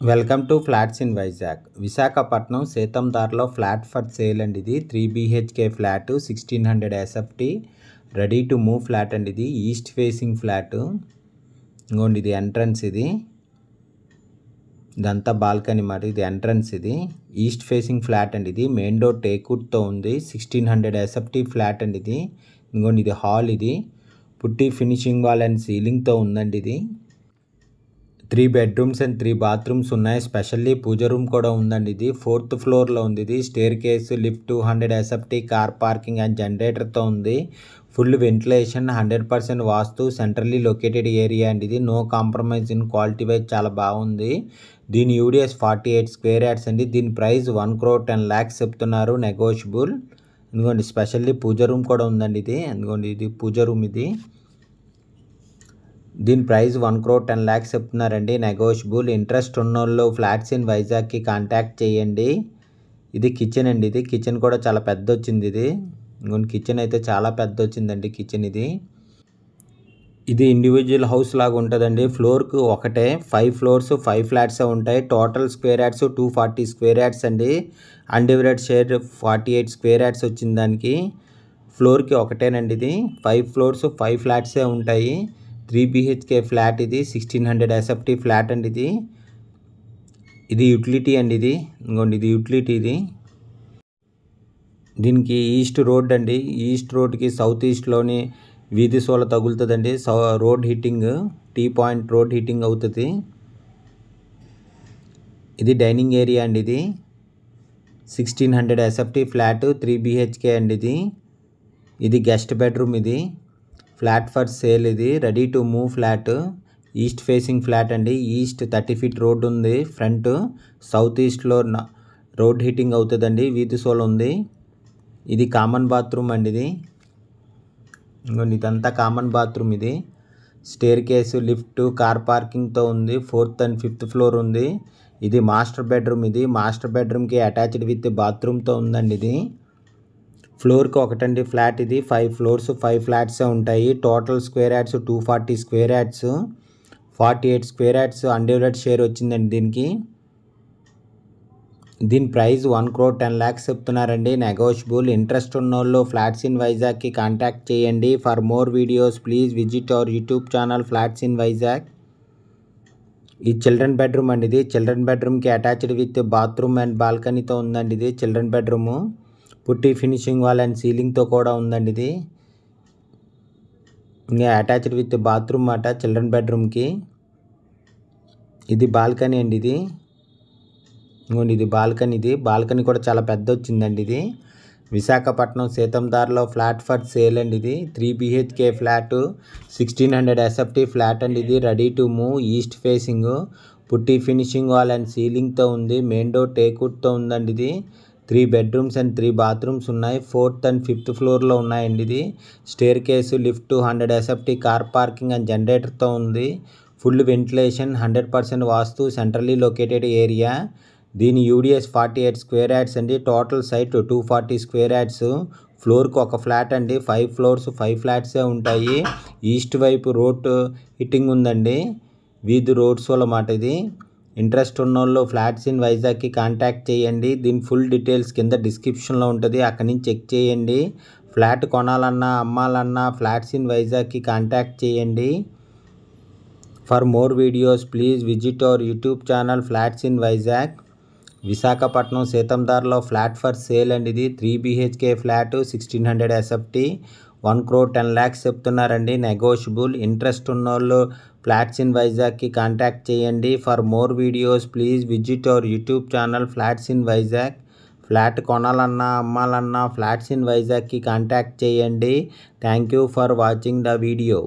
Welcome to flats in Vizag. Visakhapatnam సీతందార్లో flat for sale అండి. ఇది 3 BHK flat 1600 SFT ready to move flat అండి. ఇది ఈస్ట్ ఫేసింగ్ ఫ్లాట్. ఇంకోండి ఇది ఎంట్రన్స్, ఇదంతా బాల్కనీ మరి. ఇది ఎంట్రన్స్, ఇది ఈస్ట్ ఫేసింగ్ ఫ్లాట్ అండి. ఇది మెయిన్ డోర్ టేక్వుడ్తో ఉంది. 1600 SFT ఫ్లాట్ అండి ఇది. ఇంకోండి ఇది హాల్, ఇది పుట్టి ఫినిషింగ్ వాల్ అండ్ సీలింగ్తో ఉందండి. ఇది 3 bedrooms అండ్ 3 bathrooms ఉన్నాయి. స్పెషల్లీ పూజ రూమ్ కూడా ఉందండి. ఇది 4th ఫ్లోర్లో ఉంది. ఇది stair case, lift, 200 SFT car parking and జనరేటర్తో ఉంది. Full ventilation, 100% vastu, centrally located area అండి. ఇది no compromise in quality wise చాలా బాగుంది. దీని యూడిఎస్ 48 square yards అండి. దీని ప్రైస్ 1,10,00,000 చెప్తున్నారు, నెగోషియబుల్. ఎందుకండి స్పెషల్లీ పూజ రూమ్ కూడా ఉందండి. ఇది ఎందుకండి ఇది పూజ రూమ్. ఇది దీని ప్రైస్ 1,10,00,000 చెప్తున్నారండి, నెగోషియబుల్. ఇంట్రెస్ట్ ఉన్నోళ్ళు ఫ్లాట్స్ ఇన్ వైజాగ్కి కాంటాక్ట్ చేయండి. ఇది కిచెన్ అండి. ఇది కిచెన్ కూడా చాలా పెద్ద వచ్చింది. ఇది ఇంకొన్ని కిచెన్ అయితే చాలా పెద్ద వచ్చిందండి కిచెన్. ఇది ఇండివిజువల్ హౌస్ లాగా ఉంటుందండి. ఫ్లోర్కు ఒకటే 5 floors 5 flats ఉంటాయి. Total square yards 240 square yards అండి. అన్డివైడెడ్ షేర్ 48 square yards వచ్చింది దానికి. ఫ్లోర్కి ఒకటేనండి. ఇది 5 floors 5 flats ఉంటాయి. 3 BHK ఫ్లాట్. ఇది 1600 SFT ఫ్లాట్ అండి. ఇది యూటిలిటీ అండి. ఇది ఇంకోండి ఇది యూటిలిటీ. దీనికి ఈస్ట్ రోడ్ అండి. ఈస్ట్ రోడ్కి సౌత్ ఈస్ట్లోని వీధి సోల తగులుతుందండి. Road hitting, T point road hitting అవుతుంది. ఇది డైనింగ్ ఏరియా అండి. ఇది 1600 SFT ఫ్లాట్ 3 BHK అండి. ఇది గెస్ట్ బెడ్రూమ్. ఇది ఫ్లాట్ ఫర్ సేల్. ఇది ready to move flat, east facing flat అండి. ఈస్ట్ 30 feet రోడ్ ఉంది ఫ్రంట్. సౌత్ ఈస్ట్లో రోడ్ హీటింగ్ అవుతుందండి. వీధి సోల్ ఉంది. ఇది కామన్ బాత్రూమ్ అండి. ఇది ఇంకోండి ఇదంతా కామన్ బాత్రూమ్. ఇది స్టేర్ కేసు, లిఫ్ట్, కార్ పార్కింగ్తో ఉంది. 4th and 5th floor ఉంది. ఇది మాస్టర్ బెడ్రూమ్. ఇది మాస్టర్ బెడ్రూమ్కి అటాచ్డ్ విత్ బాత్రూమ్తో ఉందండి. ఇది ఫ్లోర్కి ఒకటండి ఫ్లాట్. ఇది 5 floors 5 flats ఉంటాయి. Total square yards 240 square yards, 48 square yards undivided share వచ్చిందండి దీనికి. దీని ప్రైస్ 1,10,00,000 చెప్తున్నారండి, నెగోషియబుల్. ఇంట్రెస్ట్ ఉన్నోళ్ళు ఫ్లాట్స్ ఇన్ వైజాగ్కి కాంటాక్ట్ చేయండి. For more videos please visit our YouTube channel flats in Vizag. ఈ చిల్డ్రన్ బెడ్రూమ్ అండి. ఇది చిల్డ్రన్ బెడ్రూమ్కి అటాచ్డ్ విత్ బాత్రూమ్ అండ్ బాల్కనీతో ఉందండి. ఇది children bedroom. Putty finishing wall and సీలింగ్తో కూడా ఉందండి. ఇది ఇంకా అటాచ్డ్ విత్ బాత్రూమ్ అట చిల్డ్రన్ బెడ్రూమ్కి. ఇది బాల్కనీ అండి. ఇది ఇంకోండి ఇది బాల్కనీ. ఇది బాల్కనీ కూడా చాలా పెద్ద వచ్చిందండి. ఇది విశాఖపట్నం సీతందార్లో ఫ్లాట్ ఫర్ సేల్ అండి. ఇది 3 BHK ఫ్లాట్ 1600 SFT ఫ్లాట్ అండి. ఇది ready to move, east facing, putty finishing wall and సీలింగ్తో ఉంది. మెయిన్ డోర్ టేక్వుడ్తో ఉందండి. ఇది 3 bedrooms and 3 bathrooms ఉన్నాయి. 4th and 5th floorలో ఉన్నాయండి. ఇది stair case, lift, 100 SFT car parking and జనరేటర్తో ఉంది. Full ventilation, 100% vastu, centrally located area. దీని యూడిఎస్ 48 square yards అండి. Total site 240 square yards. ఫ్లోర్కి ఒక ఫ్లాట్ అండి. 5 floors 5 flats ఉంటాయి. ఈస్ట్ వైపు రోడ్ హిట్టింగ్ ఉందండి. వీధి రోడ్స్ అన్నమాట. ఇది ఇంట్రెస్ట్ ఉన్నోళ్ళు ఫ్లాట్స్ ఇన్ వైజాగ్కి కాంటాక్ట్ చేయండి. దీని ఫుల్ డీటెయిల్స్ కింద డిస్క్రిప్షన్లో ఉంటుంది, అక్కడి నుంచి చెక్ చేయండి. ఫ్లాట్ కొనాలన్నా అమ్మాలన్నా ఫ్లాట్స్ ఇన్ వైజాగ్కి కాంటాక్ట్ చేయండి. For more videos please visit our YouTube channel flats in Vizag. Visakhapatnam సీతందార్లో ఫ్లాట్ ఫర్ సేల్ అండి. ఇది 3 BHK ఫ్లాట్ 1600 SFT 1,10,00,000 చెప్తున్నారండి, నెగోషియబుల్. ఇంట్రెస్ట్ ఉన్నోళ్ళు ఫ్లాట్స్ ఇన్ వైజాగ్కి కాంటాక్ట్ చేయండి. For more videos please visit our YouTube channel flats in Vizag. Flat కొనాలన్నా అమ్మాలన్నా flats in వైజాగ్కి కాంటాక్ట్ చేయండి. Thank you for watching the video.